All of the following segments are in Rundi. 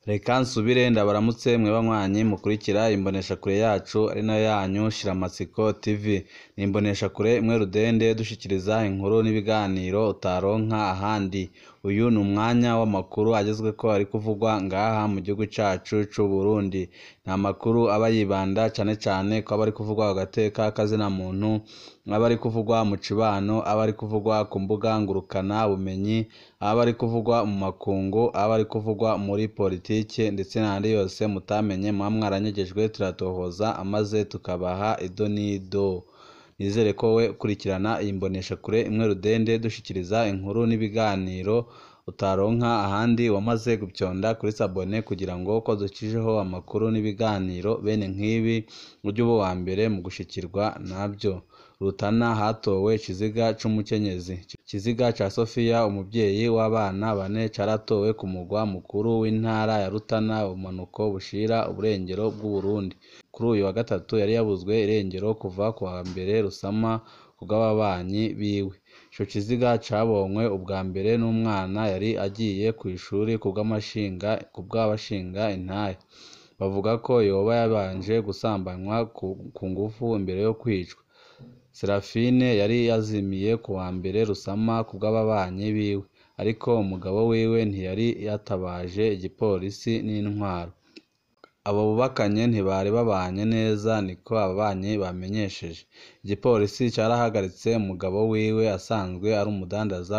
Reka nsubire ndabaramutse mwe banywanyi mukurikira imboneshakure yacu ari nayo yanyu Shiramatsiko TV. Ni imboneshakure imwe rudende dushikiriza inkuru n'ibiganiro utaronka ahandi. Uyu ni umwanya w'amakuru agezweko ari kuvugwa ngaha mu gihugu cacu c'u Burundi. Ni amakuru aba yibanda cane cane ko aba ari kuvugwa agateka kazina muntu, aba ari kuvugwa mu cibano, aba ari kuvugwa ku mbuga ngurukana bumenyi, aba ari kuvugwa mu makungu, aba ari kuvugwa muri politike ndetse n'andi yose mutamenye muba mwaranyegejwe turatohoza amaze tukabaha ido n'ido. Nizere ko we ukurikirana iyi mboneshakure imwe rudende dushikiriza inkuru n'ibiganiro utaronka ahandi wamaze gupyonda kuri sabone kugira ngo ko ducijeho amakuru n'ibiganiro bene nk'ibi ujye uba uwa mbere mu gushikirwa nabyo. Rutana hatowe ikiziga c'umukenyezi. Ikiziga ca Sofia umuvyeyi w'abana bane caratowe ku mugwa mukuru w'intara ya Rutana ubumanuko bushira uburengero bw'u Burundi. Kuri uyu wa gatatu yari yabuzwe irengero kuva ku wa mbere Rusama kubw'ababanyi biwe. Ico kiziga cabonywe ubwa mbere n'umwana yari agiye kw'ishuri kubw'abashinga intahe. Bavuga ko yoba yabanje gusambanywa ku ngufu imbere yo kwicwa. Serafine yari yazimiye ku wa mbere Rusama kubw'ababanyi biwe, ariko umugabo wiwe ntiyari yatabaje igipolisi n'intwaro. Abo bubakanye ntibari babanye neza niko ababanyi bamenyesheje. Igipolisi carahagaritse umugabo wiwe asanzwe ari umudandaza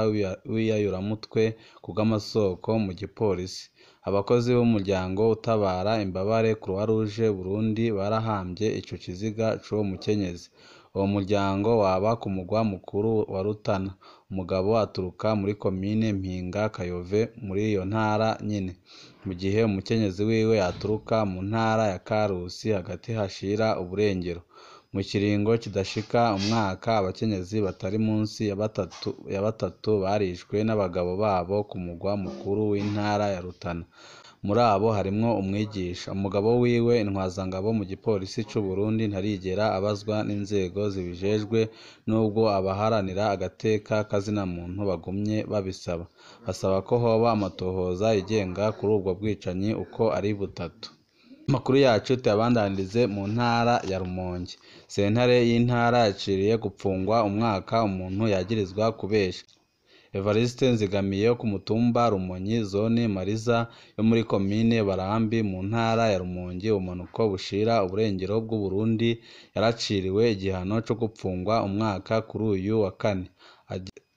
w'iyayuramutwe kubw'amasoko mu gipolisi. Abakozi b'umuryango utabara imbabare Croix Rouge Burundi barahambye ico kiziga c'uwo mukenyezi. Uwo muryango waba ku mugwa mukuru wa Rutana. Umugabo aturuka muri komine Mpinga Kayove muri iyo ntara nyene, mu gihe umukenyezi wiwe aturuka mu ntara ya Karusi hagati hashira uburengero. Mu kiringo kidashika umwaka abakenyezi batari munsi ya batatu barishwe n'abagabo babo ku mugwa mukuru w'intara ya Rutana. Muri abo harimwo umwigisha. Umugabo wiwe intwazangabo mu gipolisi c'u Burundi ntarigera abazwa n'inzego zibijejwe nubwo abaharanira agateka kazina muntu bagumye babisaba. Basaba ko hoba amatohoza yigenga kuri ubwo bwicanyi uko ari butatu. Amakuru yacu tuyabandanirize mu ntara ya Rumonge. Sentare y'intara yaciriye gupfungwa umwaka umuntu yagirizwa kubesha. Evariste Nzigamiye ku mutumba Rumonyi zone Mariza yo muri komine Barambi mu ntara ya Rumonge ubumanuko bushira uburengero bw'u Burundi yaraciriwe igihano co gupfungwa umwaka kuri uyu wa kane.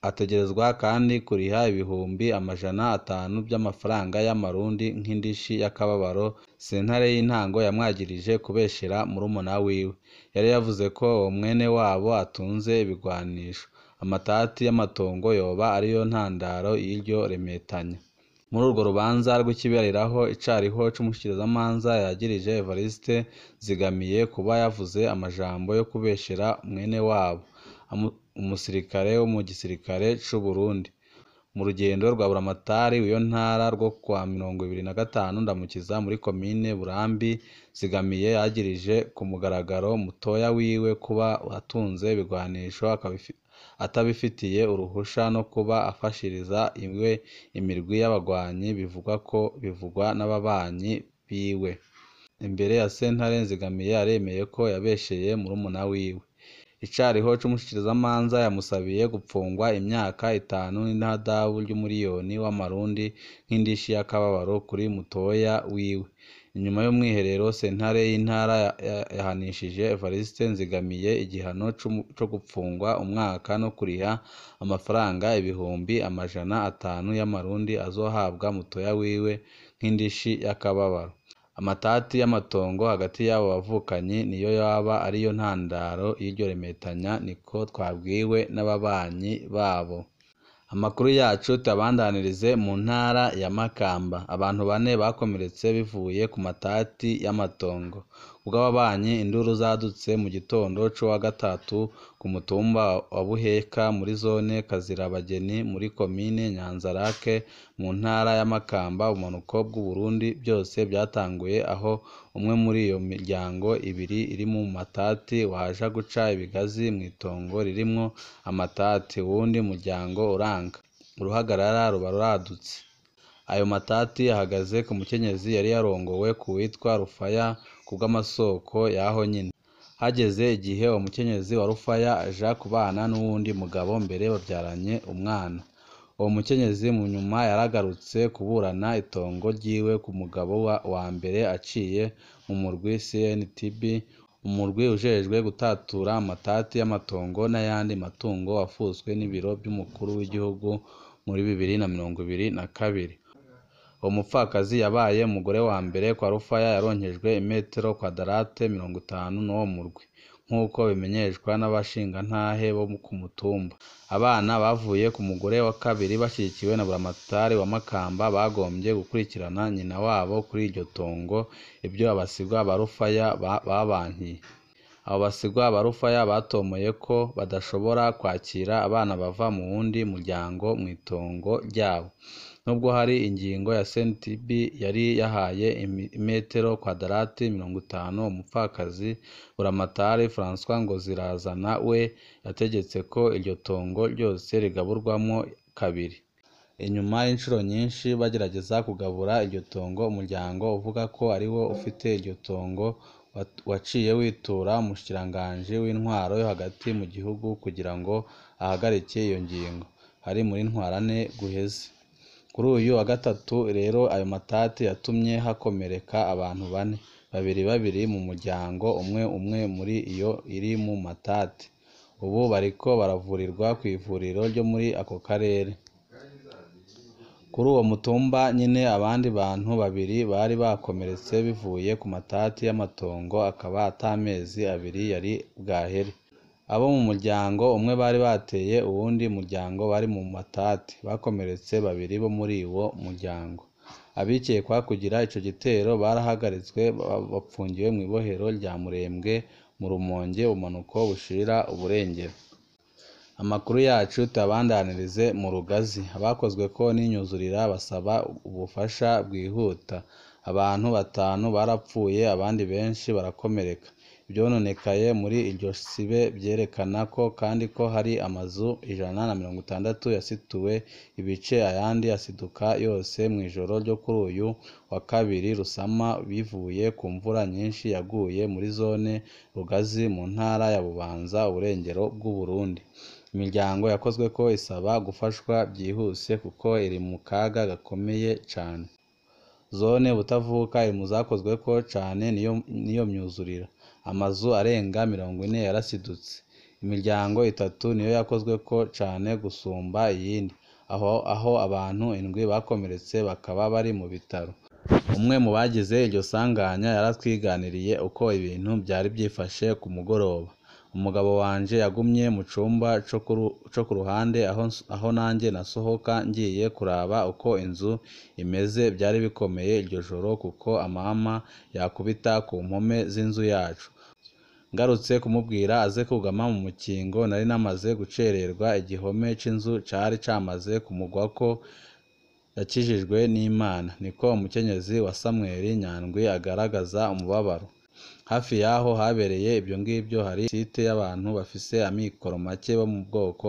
Ategerezwa kandi kuriha ibihumbi 500 by'amafaranga y'amarundi nk'indishi y'akababaro. Sentare y'intango yamwagirije kubeshera murumuna wiwe. Yari yavuze ko uwo mwene wabo atunze ibigwanisho. Amatati y'amatongo yoba ariyo ntandaro y'iryo remetanya. Muri urwo rubanza rw'ikibereraho icariho c'umushikirizamanza yagirije Evariste Nzigamiye kuba yavuze amajambo yo kubeshera mwene wabo, umusirikare wo mu gisirikare c'u Burundi. Mu rugendo rwa buramatari w'iyo ntara rwo kwa 25 Ndamukiza muri komine Burambi, Nzigamiye yagirije ku mugaragaro mutoya wiwe kuba atunze ibigwanisho atabifitiye uruhusha no kuba afashiriza imirwi y'abagwanyi bivugwa n'ababanyi biwe. Imbere ya sentare Nzigamiye aremeye ko yabesheye murumuna wiwe. Icariho c'umushikirizamanza yamusabiye gupfungwa imyaka 5 n'ihadabu ry'umuriyoni w'amarundi nk'indishi y'akababaro kuri mutoya wiwe. Inyuma y'umwiherero sentare y'intara yahanishije Evariste Nzigamiye igihano co gupfungwa umwaka no kuriha amafaranga ibihumbi 500 y'amarundi azohabwa mutoya wiwe nk'indishi y'akababaro. Amatati y'amatongo hagati y'abo bavukanyi niyo yaba ariyo ntandaro y'iryo remetanya niko twabwiwe n'ababanyi babo. Amakuru yacu tuyabandanirize mu ntara ya Makamba. Abantu 4 bakomeretse bivuye ku matati y'amatongo. Ubw'ababanyi induru zadutse mu gitondo co wa gatatu ku mutumba wa Buheka muri zone Kazirabageni muri komine Nyanzarake mu ntara ya Makamba ubumanuko bw'u Burundi. Byose byatanguye aho umwe muri iyo miryango ibiri iri mu matati waja guca ibigazi mw'itongo ririmwo amatati, wundi muryango uranga. Uruhagarara ruba ruradutse. Ayo matati ahagaze ku mukenyezi yari yarongowe ku witwa Rufaya kubw'amasoko yaho nyine. Hageze igihe uwo mukenyezi wa Rufaya aja kubana n'uwundi mugabo mbere babyaranye umwana. Uwo mukenyezi mu nyuma yaragarutse kuburana itongo ryiwe ku mugabo wa mbere aciye mu murwi CNTB, umurwi ujejwe gutatura amatati y'amatongo n'ayandi matungo wafuswe n'ibiro by'umukuru w'igihugu muri 2022. Uwo mupfakazi yabaye umugore wa mbere kwa Rufaya yaronkejwe imetero kwadarate 50 n'uwo murwi, nk'uko bimenyeshwa n'abashingantahe bo ku mutumba. Abana bavuye ku mugore wa kabiri bashyigikiwe na buramatari wa Makamba bagombye gukurikirana nyina wabo kuri iryo tongo, ibyo abasigwa ba Rufaya babankiye. Abo basigwa ba Rufaya batomoye ko badashobora kwakira abana bava mu wundi muryango mu itongo ryabo. Nubwo hari ingingo ya CNTB yari yahaye imetero kwadarati 50 umupfakazi, buramatari François Ngozirazana we yategetse ko iryo tongo ryose rigaburwamo kabiri. Inyuma y'inshuro nyinshi bagerageza kugabura iryo tongo, umuryango uvuga ko ari wo ufite iryo tongo waciye witura umushikiranganji w'intwaro yo hagati mu gihugu kugira ngo ahagarike iyo ngingo. Hari muri Ntwarante guheze. Kuri uyu wa gatatu rero ayo matati yatumye hakomereka abantu 4, babiri mu muryango umwe muri iyo iri mu matati. Ubu bariko baravurirwa ku ivuriro ryo muri ako karere. Kuri uwo mutumba nyine abandi bantu 2 bari bakomeretse bivuye ku matati y'amatongo, akaba atamezi 2 yari bwahere. Abo mu muryango umwe bari bateye uwundi muryango bari mu matati, bakomeretse 2 bo muri uwo muryango. Abikekwa kugira ico gitero barahagaritswe bapfungiwe mu ibohero rya Murembwe mu Rumonge ubumanuko bushira uburengero. Amakuru yacu tuyabandanirize mu Rugazi. Abakozwe ko n'inyuzurira basaba ubufasha bwihuta. Abantu 5 barapfuye abandi benshi barakomereka. Ibyononekaye muri iryo sibe byerekana ko kandi ko hari amazu 160 yasituwe ibice, ayandi asiduka yose mu ijoro ryo kuri uyu wa kabiri Rusama, bivuye ku mvura nyinshi yaguye muri zone Rugazi mu ntara ya Bubanza uburengero bw'u Burundi. Imiryango yakozwe ko isaba gufashwa byihuse kuko iri mu kaga gakomeye cyane. Zone Butavuka iri mu zakozwe ko cyane niyo myuzurira. Amazu arenga 40 yarasidutse. Imiryango 3 niyo yakozwe ko cyane gusumba iyindi, aho abantu 7 bakomeretse bakaba bari mu bitaro. Umwe mu bagize iryo sanganya yaratwiganiriye uko ibintu byari byifashe ku mugoroba. Umugabo wanje yagumye mu cumba co ku ruhande aho nanjye nasohoka ngiye kuraba uko inzu imeze. Byari bikomeye iryo joro kuko amahama yakubita ku mpome z'inzu yacu. Ngarutse kumubwira aze kugama mu mukingo, nari namaze gucererwa. Igihome c'inzu cari camaze kumugwako, yakijijwe n'Imana. Niko umukenyezi wa Samuel Nyandwi agaragaza umubabaro. Hafi yaho habereye ibyo ngibyo hari site y'abantu bafise amikoro make bo mu bwoko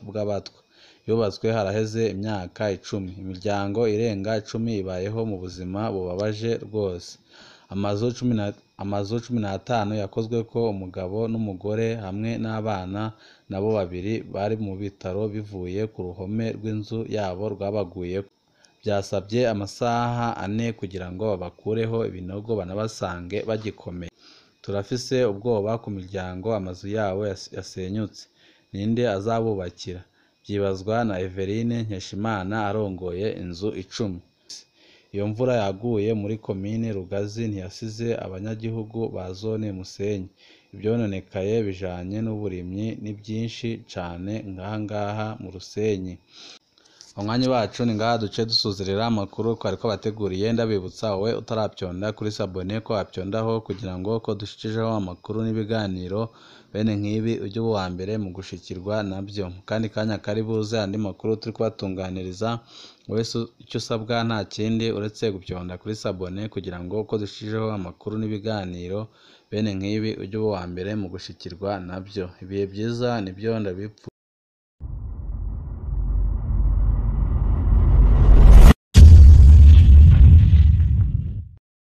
bw'abatwa. Yubatswe haraheze imyaka 10. Imiryango irenga 10 ibayeho mu buzima bubabaje rwose. Amazu 15 yakozwe ko umugabo n'umugore hamwe n'abana nabo 2 bari mu bitaro bivuye ku ruhome rw'inzu yabo rwabaguye. Byasabye amasaha 4 kugira ngo babakureho ibinogo banabasange bagikomeye. Turafise ubwoba ku miryango amazu yabo yasenyutse. Ninde azabubakira? Byibazwa na Everine Nkeshimana arongoye inzu 10. Iyo mvura yaguye muri komine Rugazi ntiyasize abanyagihugu ba zone Musenyi. Ibyononekaye bijanye n'uburimyi ni byinshi cane ngaha mu Rusenyi. Umwanya wacu ni ngaha duce dusuzerera amakuru twariko bateguriye. Ndabibutsa wowe utarapyonda kuri sabone ko apyondaho kugira ngo ko dushikijeho amakuru n'ibiganiro bene nk'ibi ujye uba uwa mbere mu gushikirwa nabyo. Kandi kanya kari buze andi makuru turi kubatunganiriza, wese icyo usabwa nta kindi uretse gupyonda kuri sabone kugira ngo ko dushikijeho amakuru n'ibiganiro bene nk'ibi ujye uba uwa mbere mu gushikirwa nabyo. Ibihe byiza nibyo ndabipfu.